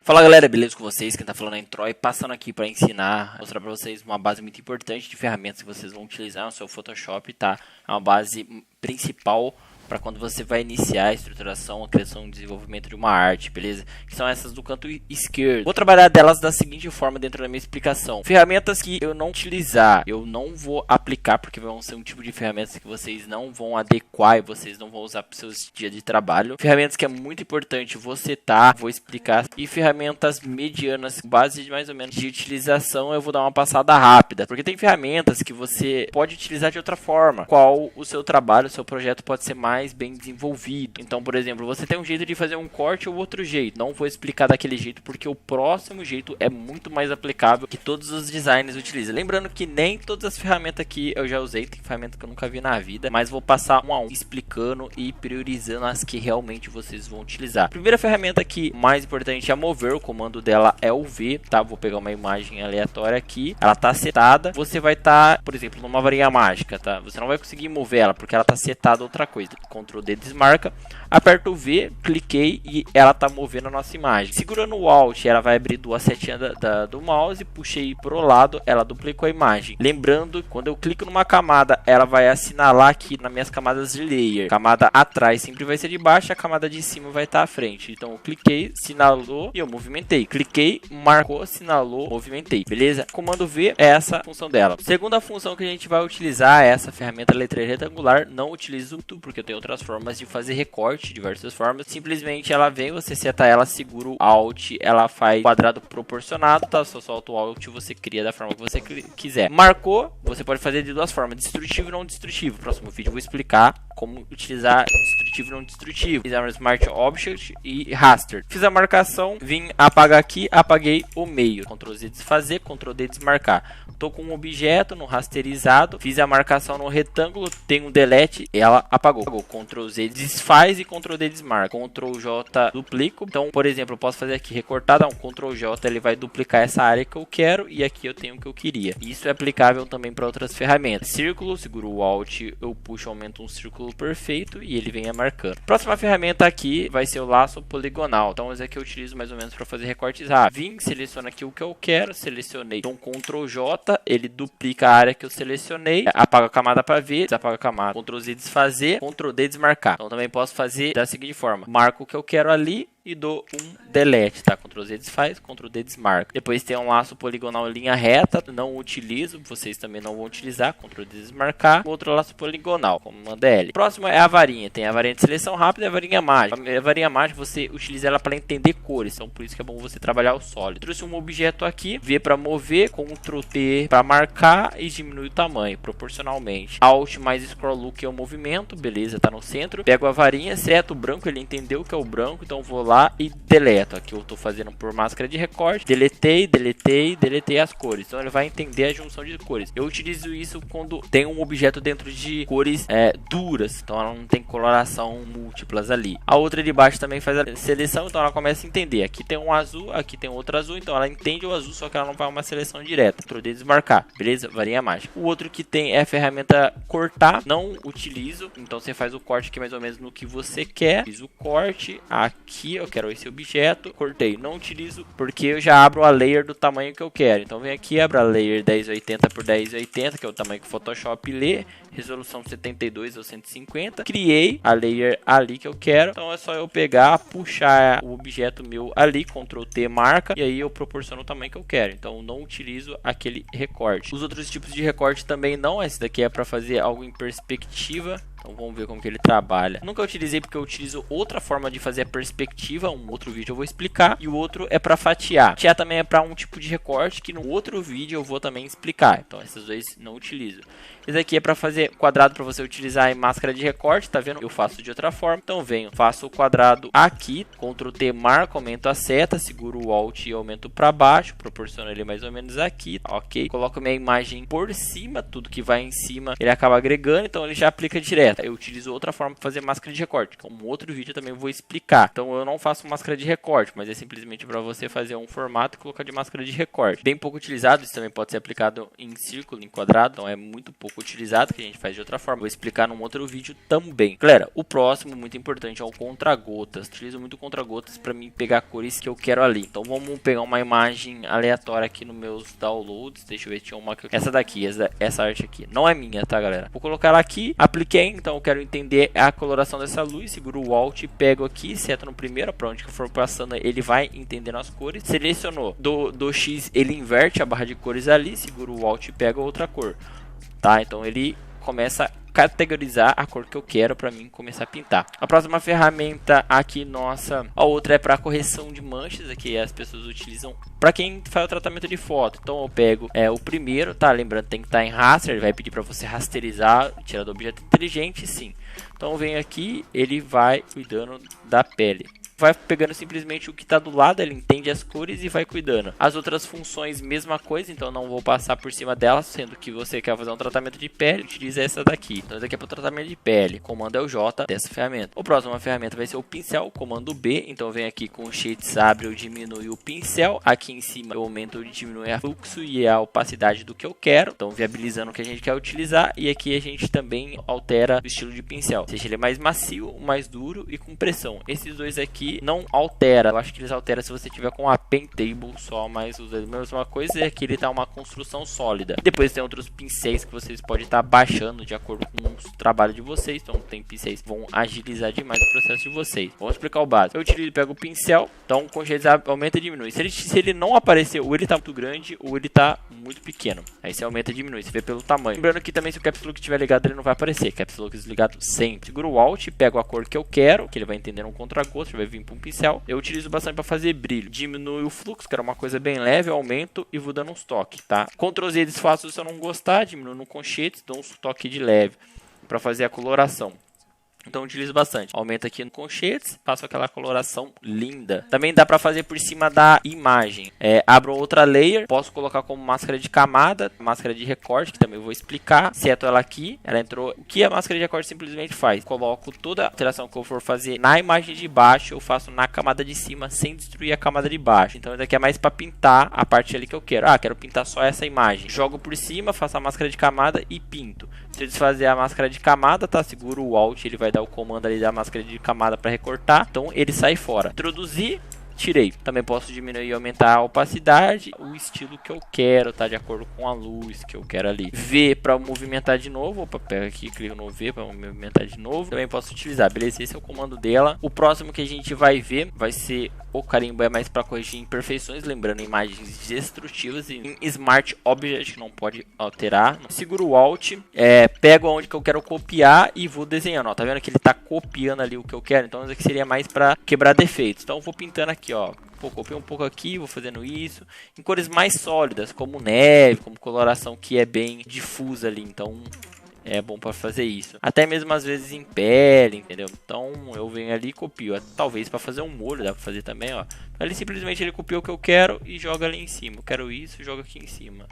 Fala galera, beleza com vocês? Quem tá falando é Troy, passando aqui para ensinar, mostrar para vocês uma base muito importante de ferramentas que vocês vão utilizar no seu Photoshop, tá? É uma base principal para quando você vai iniciar a estruturação, a criação e desenvolvimento de uma arte, beleza? Que são essas do canto esquerdo. Vou trabalhar delas da seguinte forma dentro da minha explicação. Ferramentas que eu não utilizar, eu não vou aplicar, porque vão ser um tipo de ferramentas que vocês não vão adequar e vocês não vão usar para os seus dias de trabalho. Ferramentas que é muito importante você vou explicar. E ferramentas medianas, base de mais ou menos de utilização, eu vou dar uma passada rápida. Porque tem ferramentas que você pode utilizar de outra forma. Qual o seu trabalho, o seu projeto pode ser mais bem desenvolvido. Então, por exemplo, você tem um jeito de fazer um corte ou outro jeito. Não vou explicar daquele jeito porque o próximo jeito é muito mais aplicável que todos os designers utilizam. Lembrando que nem todas as ferramentas aqui eu já usei, tem ferramenta que eu nunca vi na vida, mas vou passar um a um explicando e priorizando as que realmente vocês vão utilizar. A primeira ferramenta aqui, mais importante, é a mover. O comando dela é o V, tá? Vou pegar uma imagem aleatória aqui, ela tá setada. Você vai estar, por exemplo, numa varinha mágica, tá? Você não vai conseguir mover ela porque ela tá setada outra coisa. Ctrl D desmarca, aperto o V, cliquei e ela tá movendo a nossa imagem. Segurando o Alt, ela vai abrir duas setinhas do mouse, puxei pro lado, ela duplicou a imagem. Lembrando, quando eu clico numa camada, ela vai assinalar aqui nas minhas camadas de layer. Camada atrás sempre vai ser de baixo, a camada de cima vai estar à frente. Então eu cliquei, sinalou e eu movimentei. Cliquei, marcou, sinalou, movimentei. Beleza? Comando V é essa a função dela. Segunda função que a gente vai utilizar é essa ferramenta letreira retangular. Não utilizo tudo porque eu tenho outras formas de fazer recorte, diversas formas. Simplesmente ela vem, você seta ela, segura o Alt, ela faz quadrado proporcionado, tá? Só solta o Alt, você cria da forma que você quiser. Marcou, você pode fazer de duas formas, destrutivo e não destrutivo. No próximo vídeo eu vou explicar como utilizar destrutivo e não destrutivo. Fiz a Smart Object e Raster. Fiz a marcação, vim apagar aqui, apaguei o meio. Ctrl Z desfazer, Ctrl D desmarcar. Tô com um objeto no rasterizado, fiz a marcação no retângulo, tem um delete, ela apagou. Ctrl Z desfaz e Ctrl D desmarca. Ctrl J duplico. Então, por exemplo, eu posso fazer aqui recortar, um Ctrl J, ele vai duplicar essa área que eu quero e aqui eu tenho o que eu queria. Isso é aplicável também para outras ferramentas. Círculo, seguro o Alt, eu puxo, aumento um círculo perfeito e ele vem marcando. Próxima ferramenta aqui vai ser o laço poligonal. Então, esse aqui eu utilizo mais ou menos para fazer recortes rápidos. Vim, seleciono aqui o que eu quero, selecionei. Então, Ctrl J, ele duplica a área que eu selecionei, apaga a camada para ver, desapaga a camada. Ctrl Z desfazer, Ctrl D desmarcar. Então, também posso fazer da seguinte forma: marco o que eu quero ali e dou um delete, tá? Ctrl Z desfaz, Ctrl D desmarca. Depois tem um laço poligonal em linha reta, não utilizo, vocês também não vão utilizar, Ctrl D desmarcar. Outro laço poligonal, comando L. Próximo é a varinha, tem a varinha de seleção rápida e a varinha mágica. A varinha mágica você utiliza ela para entender cores, então por isso que é bom você trabalhar o sólido. Trouxe um objeto aqui, V para mover, Ctrl T para marcar e diminuir o tamanho proporcionalmente. Alt mais Scroll Look é o movimento, beleza, tá no centro. Pego a varinha, seto o branco, ele entendeu que é o branco, então vou lá e deleto. Aqui eu estou fazendo por máscara de recorte, deletei as cores, então ele vai entender a junção de cores. Eu utilizo isso quando tem um objeto dentro de cores duras, então ela não tem coloração múltiplas ali. A outra de baixo também faz a seleção, então ela começa a entender, aqui tem um azul, aqui tem outro azul, então ela entende o azul, só que ela não vai uma seleção direta. Ctrl D desmarcar, beleza? Varinha mágica. O outro que tem é a ferramenta cortar, não utilizo, então você faz o corte aqui mais ou menos no que você quer. Fiz o corte, aqui eu quero esse objeto, cortei, não utilizo porque eu já abro a layer do tamanho que eu quero. Então vem aqui, abro a layer 1080 por 1080, que é o tamanho que o Photoshop lê, resolução 72 ou 150. Criei a layer ali que eu quero, então é só eu pegar, puxar o objeto meu ali, Ctrl T marca, e aí eu proporciono o tamanho que eu quero. Então não utilizo aquele recorte. Os outros tipos de recorte também não, esse daqui é para fazer algo em perspectiva. Então vamos ver como que ele trabalha. Nunca utilizei porque eu utilizo outra forma de fazer a perspectiva. Um outro vídeo eu vou explicar. E o outro é para fatiar. Fatiar também é para um tipo de recorte que no outro vídeo eu vou também explicar. Então esses dois não utilizo. Esse aqui é para fazer quadrado, para você utilizar em máscara de recorte, tá vendo? Eu faço de outra forma. Então venho, faço o quadrado aqui, Ctrl T marca, aumento a seta, seguro o Alt e aumento para baixo, proporciono ele mais ou menos aqui, ok? Coloco minha imagem por cima, tudo que vai em cima ele acaba agregando, então ele já aplica direto. ferramenta, eu utilizo outra forma para fazer máscara de recorte, que é um outro vídeo eu também vou explicar. Então eu não faço máscara de recorte, mas é simplesmente para você fazer um formato e colocar de máscara de recorte. Bem pouco utilizado, isso também pode ser aplicado em círculo, em quadrado, então é muito pouco utilizado, que a gente faz de outra forma. Vou explicar num outro vídeo também. Galera, o próximo, muito importante, é o contra-gotas. Utilizo muito contra-gotas para mim pegar cores que eu quero ali. Então vamos pegar uma imagem aleatória aqui nos meus downloads. Deixa eu ver, tinha uma que essa daqui, essa arte aqui. Não é minha, tá, galera? Vou colocar ela aqui, apliquei, então eu quero entender a coloração dessa luz. Seguro o Alt e pego aqui, seto no primeiro, para onde que eu for passando, ele vai entendendo as cores. Selecionou do X, ele inverte a barra de cores ali, seguro o Alt e pego outra cor, tá? Então ele começa a categorizar a cor que eu quero para mim começar a pintar. A próxima ferramenta aqui nossa, a outra é para correção de manchas, aqui as pessoas utilizam para quem faz o tratamento de foto. Então eu pego o primeiro, tá? Lembrando, tem que estar em raster, ele vai pedir para você rasterizar, tirar do objeto inteligente, sim. Então eu venho aqui, ele vai cuidando da pele. Vai pegando simplesmente o que está do lado, ele entende as cores e vai cuidando. As outras funções, mesma coisa, então não vou passar por cima delas, sendo que você quer fazer um tratamento de pele, utiliza essa daqui. Então essa daqui é para o tratamento de pele, comando é o J dessa ferramenta. A próxima ferramenta vai ser o pincel, comando B, então eu venho aqui com o Shades, abre, eu diminuo o pincel, aqui em cima eu aumento ou diminuo o fluxo e a opacidade do que eu quero, então viabilizando o que a gente quer utilizar, e aqui a gente também altera o estilo de pincel, seja ele mais macio, mais duro e com pressão. Esses dois aqui não altera, eu acho que eles alteram se você tiver com a pen table só, mas a mesma coisa é que ele tá uma construção sólida. E depois tem outros pincéis que vocês podem estar baixando de acordo com o trabalho de vocês, então tem pincéis que vão agilizar demais o processo de vocês. Vamos explicar o básico. Eu utilizo, pego o pincel, então com Shades aumenta e diminui. Se ele não aparecer, ou ele tá muito grande ou ele tá muito pequeno, aí você aumenta e diminui, você vê pelo tamanho. Lembrando que também se o Caps Lock estiver ligado, ele não vai aparecer, Caps Lock desligado sempre. Seguro o Alt, pego a cor que eu quero, que ele vai entender um contra-gosto, vai vir para um pincel. Eu utilizo bastante para fazer brilho. Diminuo o fluxo, que era uma coisa bem leve, aumento e vou dando uns toques, tá? Ctrl Z desfaço se eu não gostar, diminuo no colchete, dou uns toques de leve para fazer a coloração. Então eu utilizo bastante. Aumenta aqui no colchetes, faço aquela coloração linda. Também dá para fazer por cima da imagem. Abro outra layer, posso colocar como máscara de camada, máscara de recorte, que também vou explicar. Seto ela aqui, ela entrou. O que a máscara de recorte simplesmente faz? Coloco toda a alteração que eu for fazer na imagem de baixo, eu faço na camada de cima, sem destruir a camada de baixo. Então isso aqui é mais para pintar a parte ali que eu quero. Quero pintar só essa imagem. Jogo por cima, faço a máscara de camada e pinto. Se eu desfazer a máscara de camada, tá? Seguro o Alt, ele vai dar o comando ali da máscara de camada para recortar, então ele sai fora. Introduzir, tirei. Também posso diminuir e aumentar a opacidade, o estilo que eu quero, tá? De acordo com a luz que eu quero ali. V para movimentar de novo. Opa, pega aqui, clico no V para movimentar de novo. Também posso utilizar, beleza? Esse é o comando dela. O próximo que a gente vai ver vai ser o carimbo, é mais para corrigir imperfeições, lembrando imagens destrutivas em Smart Object, que não pode alterar. Seguro o Alt, pego onde que eu quero copiar e vou desenhando. Ó, tá vendo que ele tá copiando ali o que eu quero? Então isso aqui seria mais para quebrar defeitos. Então eu vou pintando aqui, ó. Copiei um pouco aqui, vou fazendo isso em cores mais sólidas, como neve, como coloração que é bem difusa ali. Então é bom para fazer isso. Até mesmo às vezes em pele, entendeu? Então eu venho ali e copio. Talvez para fazer um molho dá para fazer também, ó. Ali simplesmente ele copia o que eu quero e joga ali em cima. Eu quero isso, joga aqui em cima.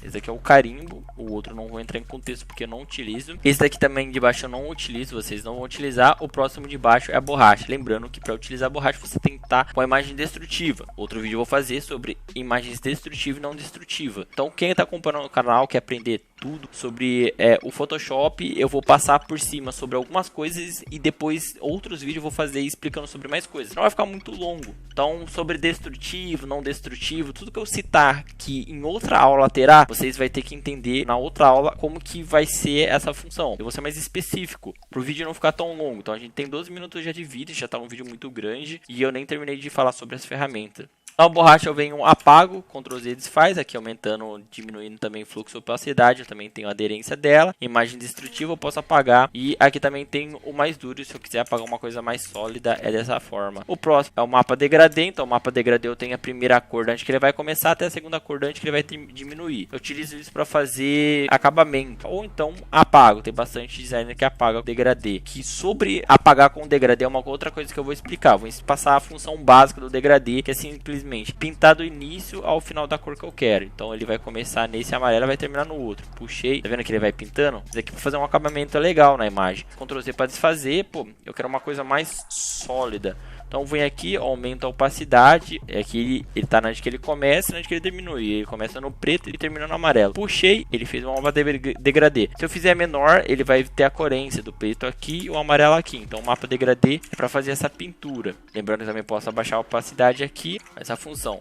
Esse daqui é o carimbo, o outro não vou entrar em contexto porque eu não utilizo. Esse daqui também de baixo eu não utilizo, vocês não vão utilizar. O próximo de baixo é a borracha. Lembrando que para utilizar a borracha você tem que estar com a imagem destrutiva. Outro vídeo eu vou fazer sobre imagens destrutivas e não destrutivas. Então quem está acompanhando o canal, quer aprender tudo sobre o Photoshop, eu vou passar por cima sobre algumas coisas e depois outros vídeos eu vou fazer explicando sobre mais coisas. Não vai ficar muito longo. Então sobre destrutivo, não destrutivo, tudo que eu citar que em outra aula terá, vocês vai ter que entender na outra aula como que vai ser essa função. Eu vou ser mais específico, para o vídeo não ficar tão longo. Então a gente tem 12 minutos já de vídeo, já está um vídeo muito grande e eu nem terminei de falar sobre as ferramentas. Na borracha eu venho apago, Ctrl Z desfaz, aqui aumentando, diminuindo também fluxo e opacidade, eu também tenho a aderência dela. Imagem destrutiva eu posso apagar e aqui também tem o mais duro, se eu quiser apagar uma coisa mais sólida é dessa forma. O próximo é o mapa degradê, então o mapa degradê eu tenho a primeira acordante que ele vai começar até a segunda acordante que ele vai diminuir. Eu utilizo isso para fazer acabamento ou então apago, tem bastante designer que apaga o degradê. Que sobre apagar com o degradê é uma outra coisa que eu vou explicar, vou passar a função básica do degradê, que é simplesmente simplesmente pintar do início ao final da cor que eu quero. Então ele vai começar nesse amarelo e vai terminar no outro. Puxei, tá vendo que ele vai pintando? Isso aqui para fazer um acabamento legal na imagem. Ctrl Z para desfazer, pô, eu quero uma coisa mais sólida. Então vem aqui, aumenta a opacidade. Aqui ele tá onde que ele começa e onde que ele diminui. Ele começa no preto e termina no amarelo. Puxei, ele fez um mapa degradê. Se eu fizer menor, ele vai ter a coerência do preto aqui e o amarelo aqui. Então o mapa degradê é para fazer essa pintura. Lembrando que eu também posso abaixar a opacidade aqui, essa função.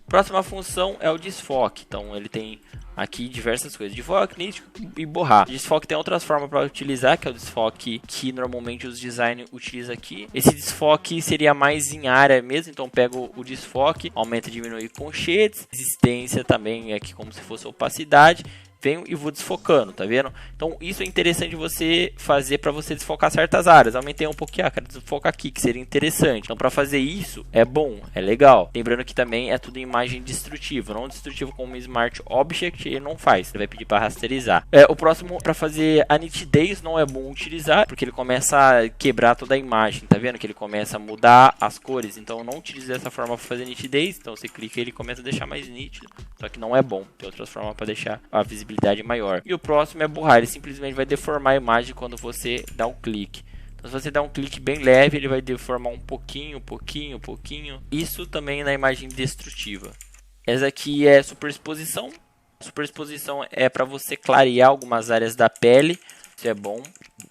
Próxima função é o desfoque. Então ele tem aqui diversas coisas: desfoque, nítido e borrar. Desfoque tem outras formas para utilizar, que é o desfoque que normalmente os designers utilizam aqui. Esse desfoque seria mais em área mesmo, então pego o desfoque, aumenta e diminui com shades, resistência também aqui como se fosse opacidade. Venho e vou desfocando, tá vendo? Então isso é interessante você fazer para você desfocar certas áreas. Aumentei um pouquinho, quero desfocar aqui, que seria interessante. Então para fazer isso é bom, é legal. Lembrando que também é tudo imagem destrutiva, não destrutivo como Smart Object, ele não faz, ele vai pedir para rasterizar. O próximo, para fazer a nitidez, não é bom utilizar, porque ele começa a quebrar toda a imagem, tá vendo? Que ele começa a mudar as cores, então não utilize dessa forma para fazer nitidez. Então você clica e ele começa a deixar mais nítido, só que não é bom. Tem outras formas para deixar a visibilidade maior. E o próximo é borrar, ele simplesmente vai deformar a imagem quando você dá um clique. Então, se você dá um clique bem leve, ele vai deformar um pouquinho. Isso também na imagem destrutiva. Essa aqui é superexposição. Superexposição é para você clarear algumas áreas da pele. Isso é bom,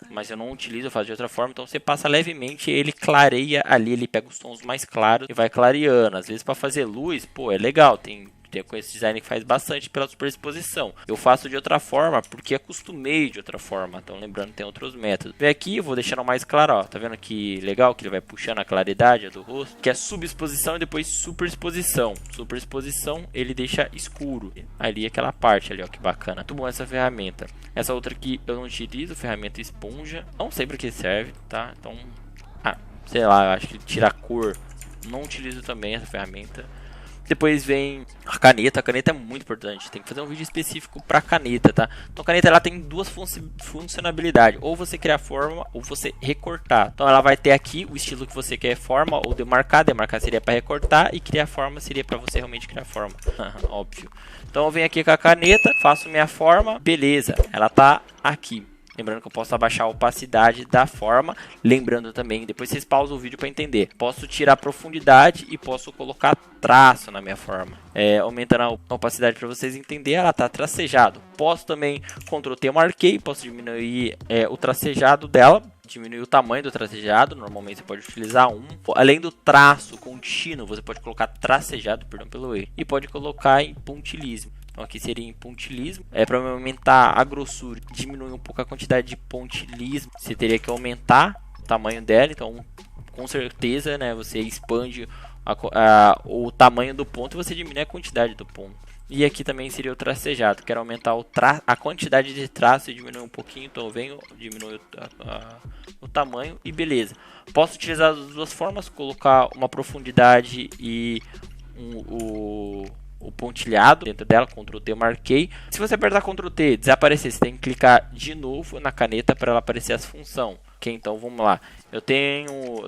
mas eu não utilizo, eu faço de outra forma. Então você passa levemente, ele clareia ali, ele pega os tons mais claros e vai clareando. Às vezes para fazer luz, pô, é legal, tem com esse design que faz bastante pela superexposição. Eu faço de outra forma porque acostumei de outra forma. Então lembrando, tem outros métodos. Vem aqui, eu vou deixando mais claro, ó. Tá vendo que legal que ele vai puxando a claridade do rosto? Que é subexposição e depois superexposição. Superexposição, ele deixa escuro ali aquela parte ali, ó, que bacana. Muito bom essa ferramenta. Essa outra aqui eu não utilizo, ferramenta esponja. Não sei para que serve, tá? Então, sei lá, eu acho que tira a cor. Não utilizo também essa ferramenta. Depois vem a caneta é muito importante, tem que fazer um vídeo específico para caneta, tá? Então a caneta ela tem duas funcionalidades, ou você criar forma ou você recortar. Então ela vai ter aqui o estilo que você quer, forma ou demarcar seria para recortar e criar forma seria para você realmente criar forma, óbvio. Então eu venho aqui com a caneta, faço minha forma, beleza, ela tá aqui. Lembrando que eu posso abaixar a opacidade da forma. Lembrando também, depois vocês pausam o vídeo para entender. Posso tirar a profundidade e posso colocar traço na minha forma. Aumentando a opacidade para vocês entenderem, ela está tracejado. Posso também, Ctrl T, marquei, posso diminuir o tracejado dela. Diminuir o tamanho do tracejado, normalmente você pode utilizar além do traço contínuo, você pode colocar tracejado, perdão pelo erro. E pode colocar em pontilhismo. Então aqui seria em pontilhismo. Para aumentar a grossura, diminuir um pouco a quantidade de pontilhismo, você teria que aumentar o tamanho dela. Então com certeza, né, você expande o tamanho do ponto e você diminui a quantidade do ponto. E aqui também seria o tracejado. Quero aumentar a quantidade de traço e diminuir um pouquinho. Então eu venho, diminuo o tamanho e beleza. Posso utilizar as duas formas, colocar uma profundidade e o pontilhado dentro dela. Ctrl T, marquei. Se você apertar Ctrl T, desaparecer, você tem que clicar de novo na caneta para ela aparecer as funções. Ok, então vamos lá. Eu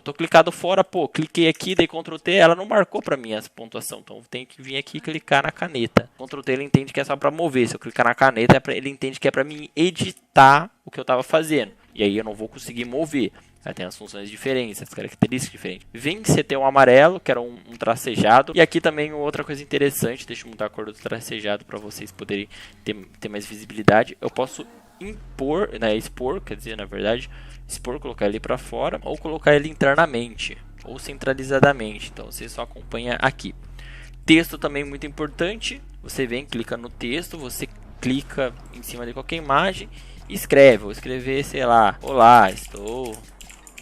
tô clicado fora, pô, cliquei aqui, dei Ctrl T, ela não marcou para mim as pontuação. Então tem que vir aqui e clicar na caneta. Ctrl T ele entende que é só para mover. Se eu clicar na caneta, ele entende que é para mim editar o que eu estava fazendo. E aí eu não vou conseguir mover. Ela tem as funções diferentes, as características diferentes. Vem que você tem um amarelo, que era um tracejado. E aqui também outra coisa interessante, deixa eu mudar a cor do tracejado para vocês poderem ter mais visibilidade. Eu posso impor, né, expor, quer dizer, na verdade, expor, colocar ele para fora, ou colocar ele internamente, ou centralizadamente. Então você só acompanha aqui. Texto também muito importante. Você vem, clica no texto, você clica em cima de qualquer imagem e escreve. Vou escrever, sei lá, olá, estou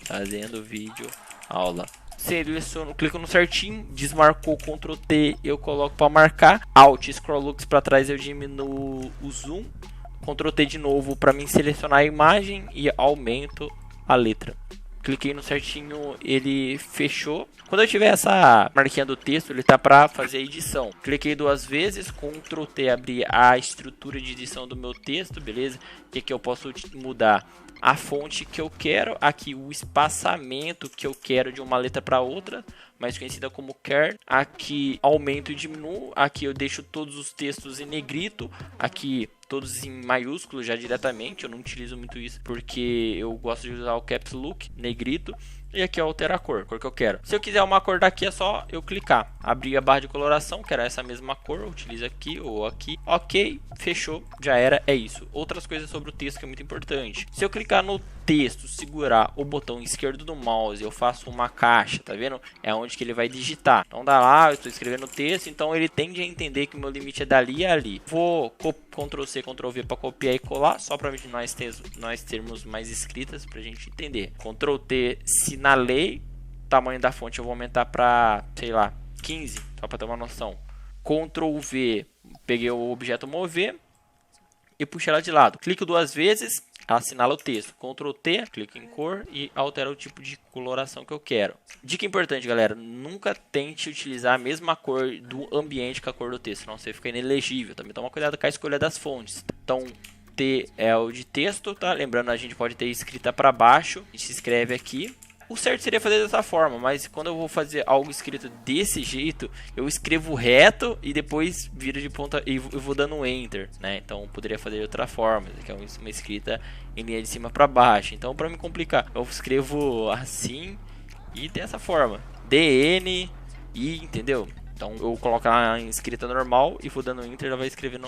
fazendo vídeo aula. Seleciono, clico no certinho, desmarcou, Ctrl T, eu coloco para marcar. Alt, Scroll Lux para trás, eu diminuo o zoom. Ctrl T de novo para mim selecionar a imagem e aumento a letra. Cliquei no certinho, ele fechou. Quando eu tiver essa marquinha do texto, ele tá para fazer a edição. Cliquei duas vezes, Ctrl T, abrir a estrutura de edição do meu texto, beleza? O que eu posso mudar? a fonte que eu quero, aqui o espaçamento que eu quero de uma letra para outra, mais conhecida como char. Aqui aumento e diminuo, aqui eu deixo todos os textos em negrito, aqui todos em maiúsculo já diretamente. Eu não utilizo muito isso porque eu gosto de usar o caps lock, negrito. E aqui eu altero a cor que eu quero. Se eu quiser uma cor daqui, é só eu clicar, abrir a barra de coloração, quero essa mesma cor, eu utilizo aqui ou aqui. Ok, fechou, já era, é isso. Outras coisas sobre o texto que é muito importante. Se eu clicar no texto, segurar o botão esquerdo do mouse, eu faço uma caixa, tá vendo? É onde que ele vai digitar. Então dá lá, eu estou escrevendo o texto, então ele tende a entender que o meu limite é dali a ali. Vou Ctrl C, Ctrl V para copiar e colar, só para nós termos mais escritas para a gente entender. Ctrl T, sinalei, tamanho da fonte eu vou aumentar para, sei lá, 15, só para ter uma noção. Ctrl V, peguei o objeto mover e puxei ela de lado. Clico duas vezes, assinala o texto. Ctrl T, clico em cor e altera o tipo de coloração que eu quero. Dica importante, galera, nunca tente utilizar a mesma cor do ambiente que a cor do texto, senão você fica inelegível. Também toma cuidado com a escolha das fontes. Então, T é o de texto, tá? Lembrando, a gente pode ter escrita para baixo, a gente escreve aqui. O certo seria fazer dessa forma, mas quando eu vou fazer algo escrito desse jeito, eu escrevo reto e depois viro de ponta e vou dando um enter, né? Então poderia fazer de outra forma, que é uma escrita em linha de cima para baixo. Então, para me complicar, eu escrevo assim e dessa forma, DN e, entendeu? Então eu coloco a escrita normal e vou dando enter, ela vai escrevendo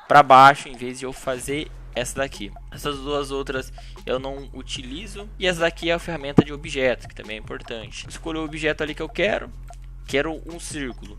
para baixo em vez de eu fazer essa daqui. Essas duas outras eu não utilizo. E essa daqui é a ferramenta de objetos, que também é importante. Escolho o objeto ali que eu quero um círculo.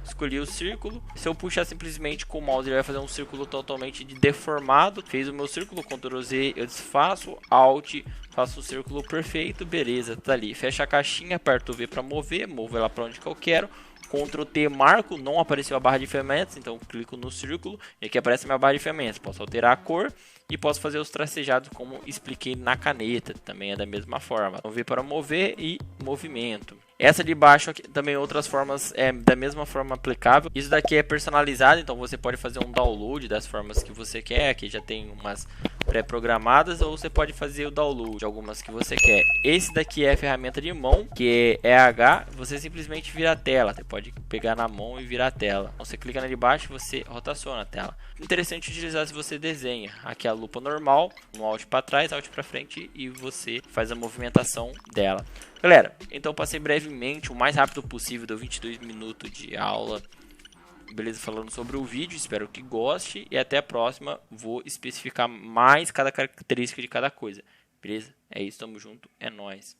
Escolhi o círculo. Se eu puxar simplesmente com o mouse, ele vai fazer um círculo totalmente deformado. Fez o meu círculo, Ctrl Z, eu desfaço, Alt, faço o círculo perfeito, beleza, tá ali. Fecha a caixinha, aperto o V para mover, movo ela para onde que eu quero. Ctrl T, marco, não apareceu a barra de ferramentas, então clico no círculo e aqui aparece a minha barra de ferramentas. Posso alterar a cor e posso fazer os tracejados como expliquei na caneta, também é da mesma forma. Então, V para mover e movimento. Essa de baixo aqui, também outras formas é da mesma forma aplicável. Isso daqui é personalizado, então você pode fazer um download das formas que você quer. Aqui já tem umas pré-programadas, ou você pode fazer o download de algumas que você quer. Esse daqui é a ferramenta de mão, que é EH, você simplesmente vira a tela. Você pode pegar na mão e virar a tela. Então, você clica na de baixo e você rotaciona a tela. Interessante utilizar se você desenha. Aqui é a lupa normal, no Alt para trás, Alt para frente e você faz a movimentação dela. Galera, então eu passei brevemente, o mais rápido possível, deu 22 minutos de aula. Beleza, falando sobre o vídeo, espero que goste e até a próxima. Vou especificar mais cada característica de cada coisa. Beleza? É isso, tamo junto, é nóis.